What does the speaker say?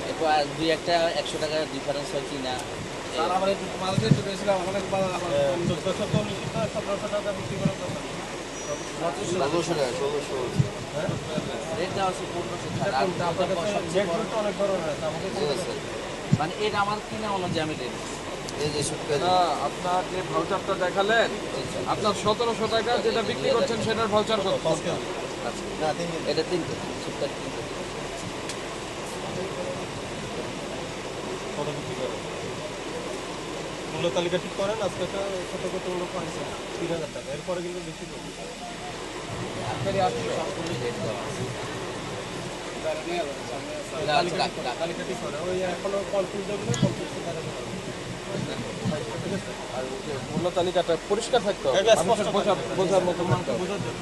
এরপর দুই একটা 100 টাকা ডিফারেন্স হয় কি না? স্যার আমার একটু মাল দিয়ে একটু বেশি আমার 1440 টাকা বিক্রি করার কথা। 1600 টাকা 1600 হ্যাঁ রেট দেওয়া আছে 1500 ছাড়। আর কোনটা আপনার কাছে সবচেয়ে বড় রেট অনেক ধরনের আছে আমাকে ঠিক আছে। মানে এটা আমার কিনা অনুযায়ী আমি রেট এই যে শুটকা না, আপনার যে ভাউচারটা দেখালেন, আপনার 1700 টাকা যেটা বিক্রি করছেন সেটার ভাউচার কত? আচ্ছা না 3 কেজি। এটা 3 কেজি সুপার 3 কেজি। কত বিক্রি করেন মূল্য তালিকা ঠিক করেন আজকে একটা ছোট ছোট মূল্য পাইছে 3000 টাকা এরপরে কিন্তু বেশি করবে আপনারই আসলে সবগুলো রেট দেওয়া আছে। তালিকা ঠিক করে ওই এখনো কনফিউজ দেবে কনফিউজ আর মূল্য তালিকাটা পরিষ্কার থাকতো, এটা মানুষের স্পষ্ট বোঝার মতো বোঝার জন্য